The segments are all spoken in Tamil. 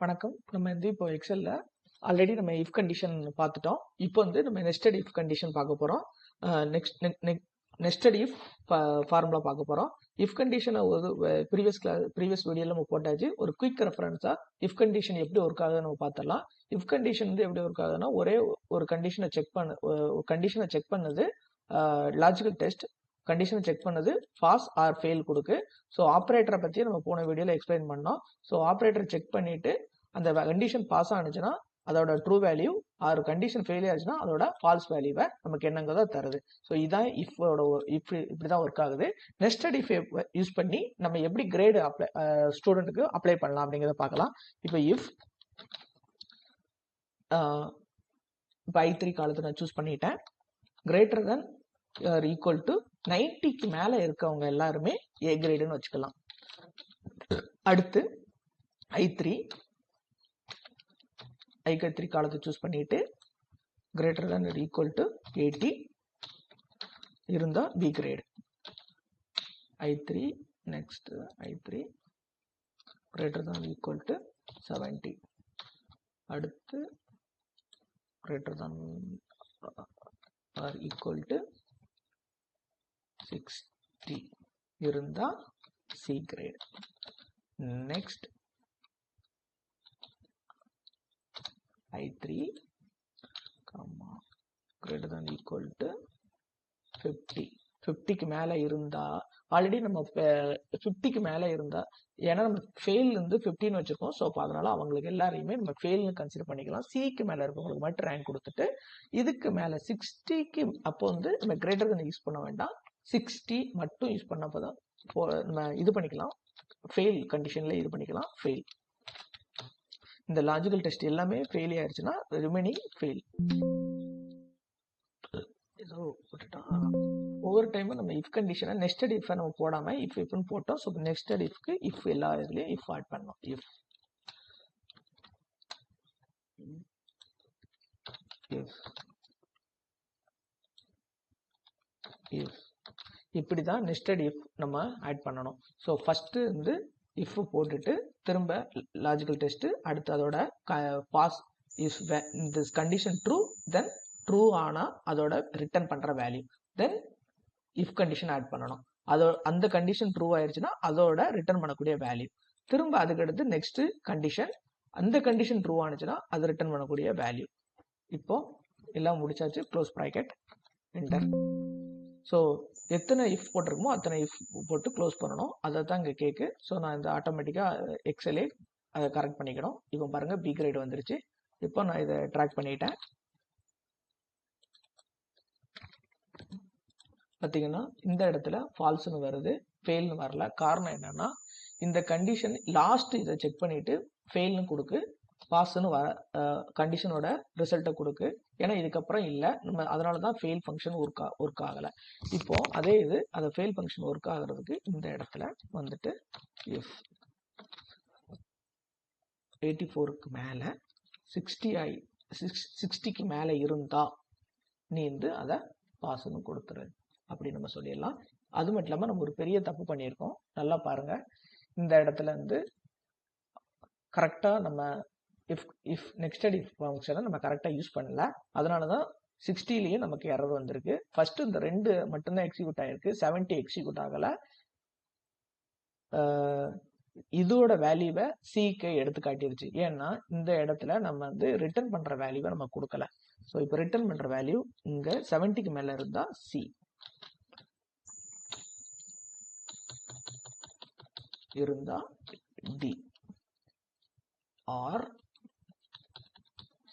வணக்கம். நம்ம இப்போ எக்ஸல்ல ஆல்ரெடி நம்ம இஃப் கண்டிஷன் பார்த்துட்டோம். இப்போ நம்ம நெஸ்டட் இஃப் கண்டிஷன் பார்க்க போறோம். நெஸ்டட் இஃப் ஃபார்முலா பார்க்க போறோம். இஃப் கண்டிஷனை ஒரு ப்ரீவியஸ் வீடியோல நம்ம போட்டாச்சு. ஒரு குயிக் ரெஃபரன்ஸா இஃப் கண்டிஷன் எப்படி ஒர்க் ஆகுதுன்னு நம்ம பார்த்துடலாம். இஃப் கண்டிஷன் எப்படி ஒர்க் ஆகுதுன்னா, ஒரே ஒரு கண்டிஷனை செக் பண்ணது லாஜிக்கல் டெஸ்ட். கண்டிஷனை செக் பண்ணது பாஸ் ஆர் ஃபெயில் கொடுக்கு. ஸோ ஆப்ரேட்டரை பற்றி நம்ம போன வீடியோவில் எக்ஸ்பிளைன் பண்ணோம். ஸோ ஆப்ரேட்டர் செக் பண்ணிட்டு அந்த கண்டிஷன் பாஸ் ஆனிச்சுன்னா அதோட true value, or condition failure ஆச்சுன்னா அதோட ஃபால்ஸ் வேல்யூவை நமக்கு என்னங்கிறத தருது. ஸோ இதான் இஃபோட இப்படிதான் ஒர்க் ஆகுது. நெஸ்டட் இஃப் யூஸ் பண்ணி நம்ம எப்படி கிரேடு ஸ்டூடெண்ட்டுக்கு அப்ளை பண்ணலாம் அப்படிங்கிறத பார்க்கலாம். இப்போ இஃப் இப்போ I3 காலத்தை நான் சூஸ் பண்ணிட்டேன். Greater than or equal to 90க்கு மேல இருக்கவங்க எல்லாருமே ஏ கிரேடுன்னு வச்சுக்கலாம். அடுத்து I3 காலத்தை சூஸ் பண்ணிட்டு greater than or equal to 80 இருந்தா B grade. I3 next I3 greater than equal to 70. அடுத்து greater than or equal to 60 இருந்தா C grade. Next I3 greater than equal to 50. 50க்கு மேல இருந்தா ஆல்ரெடி நம்ம 50க்கு மேல இருந்தா, ஏன்னா நம்ம ஃபெயில் 15 வச்சிருக்கோம். ஸோ அதனால அவங்களுக்கு எல்லாரையுமே நம்ம ஃபெயில்னு கன்சிடர் பண்ணிக்கலாம். சிக்கு மேல இருக்கவங்களுக்கு மட்டும் ரேங்க் கொடுத்துட்டு, இதுக்கு மேல 60க்கு அப்போ நம்ம கிரேட்டர் than யூஸ் பண்ண வேண்டாம். 60 மட்டும் யூஸ் பண்ணப்பதான் நம்ம இது பண்ணிக்கலாம். ஃபெயில் கண்டிஷன்ல இது பண்ணிக்கலாம். ஃபெயில் இந்த லாஜிக்கல் டெஸ்ட் எல்லாமே ஃபெயில் ஆயிடுச்சுன்னா ரிமைனிங் ஃபெயில். ஏதோ ஒவ்வொரு டைமும் நம்ம இஃப் கண்டிஷனை நெஸ்டட் இஃப் நம்ம போடாம இஃப்னு போட்டோம். ஸோ நெஸ்டட் இஃப்க்கு இஃப் எல்லா இதுலயும் இஃப் ஆட் பண்ணோம். இஃப் இப்படிதான் நெஸ்டட் இஃப் நம்ம ஆட் பண்ணணும். ஸோ ஃபர்ஸ்ட் இஃப் போட்டுட்டு திரும்ப லாஜிக்கல் டெஸ்ட், அடுத்து அதோட pass is this condition true, then true ஆனா அதோட ரிட்டர்ன் பண்ற value, then if condition add பண்ணணும். அந்த கண்டிஷன் ட்ரூ ஆயிடுச்சுன்னா அதோட ரிட்டர்ன் பண்ணக்கூடிய வேல்யூ, திரும்ப அதுக்கடுத்து நெக்ஸ்ட் கண்டிஷன், அந்த கண்டிஷன் ட்ரூ ஆனிச்சுன்னா அது ரிட்டர்ன் பண்ணக்கூடிய வேல்யூ. இப்போ எல்லாம் முடிச்சாச்சு. Close bracket, enter. ஸோ எத்தனை இஃப் போட்டிருக்குமோ அத்தனை இஃப் போட்டு க்ளோஸ் பண்ணணும். அதை தான் இங்கே கேக்கு. ஸோ நான் இந்த ஆட்டோமேட்டிக்காக எக்ஸலே அதை கரெக்ட் பண்ணிக்கணும். இப்போ பாருங்க பி கிரேட் வந்துருச்சு. இப்போ நான் இதை ட்ராக் பண்ணிட்டேன். பார்த்தீங்கன்னா இந்த இடத்துல ஃபால்ஸ்னு வருது, ஃபெயில்னு வரல. காரணம் என்னன்னா, இந்த கண்டிஷன் லாஸ்ட் இதை செக் பண்ணிட்டு ஃபெயில்னு கொடுக்கு, பாஸ்ன்னு வர கண்டிஷனோட ரிசல்ட்டை கொடுக்கு. ஏன்னா இதுக்கப்புறம் இல்லை, நம்ம அதனால தான் ஃபெயில் ஃபங்க்ஷன் ஒர்க் ஆகலை. இப்போ அதே அதை ஃபெயில் ஃபங்க்ஷன் ஒர்க் ஆகுறதுக்கு இந்த இடத்துல இஃப் 84க்கு மேலே 60க்கு மேலே இருந்தா நீ அதை பாஸ்ன்னு கொடுத்துரு அப்படி நம்ம சொல்லிடலாம். அது மட்டும் இல்லாமல் நம்ம ஒரு பெரிய தப்பு பண்ணியிருக்கோம். நல்லா பாருங்க, இந்த இடத்துல கரெக்டாக நம்ம இஃப் நெக்ஸ்டட் இஃப் ஃபங்க்ஷனை நம்ம கரெக்டாக யூஸ் பண்ணல. அதனால தான் 60லயே நமக்கு எரர் வந்திருக்கு. ஃபர்ஸ்ட் இந்த 2 மட்டும்தான் எக்ஸிக்யூட் ஆயிருக்கு, 70 எக்ஸிக்யூட் ஆகலை. இதோட வேல்யூவை சிக்கு எடுத்து காட்டிருச்சு. ஏன்னா இந்த இடத்துல நம்ம ரிட்டர்ன் பண்ற வேல்யூவை நம்ம கொடுக்கல. ஸோ இப்போ ரிட்டர்ன் பண்ற வேல்யூ இங்க 70க்கு மேல இருந்தா சி, இருந்தா டி, ஆர்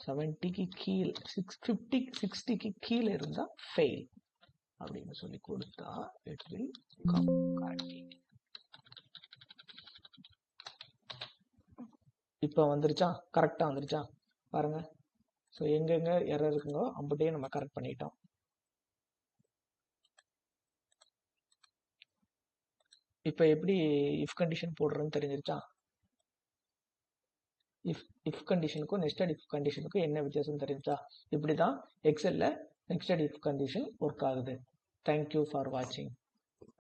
70க்கு கீழே 60க்கு கீழே இருந்தா ஃபெயில் அப்படின்னு சொல்லி கொடுத்தா இட் வில் கம் கரெக்ட்லி. இப்போ வந்துருச்சா? கரெக்டா வந்துருச்சா பாருங்க. ஸோ எங்கெங்க எரர் இருக்குங்களோ அம்பட்டையும் நம்ம கரெக்ட் பண்ணிட்டோம். இப்போ எப்படி இஃப் கண்டிஷன் போடுறதுன்னு தெரிஞ்சிருச்சா? இஃப் கண்டிஷனுக்கும் நெஸ்டட் இஃப் கண்டிஷனுக்கும் என்ன வித்தியாசம் தெரிஞ்சா? இப்படிதான் எக்ஸல்ல நெஸ்டட் இஃப் கண்டிஷன் ஒர்க் ஆகுது. தேங்க்யூ ஃபார் வாட்சிங்.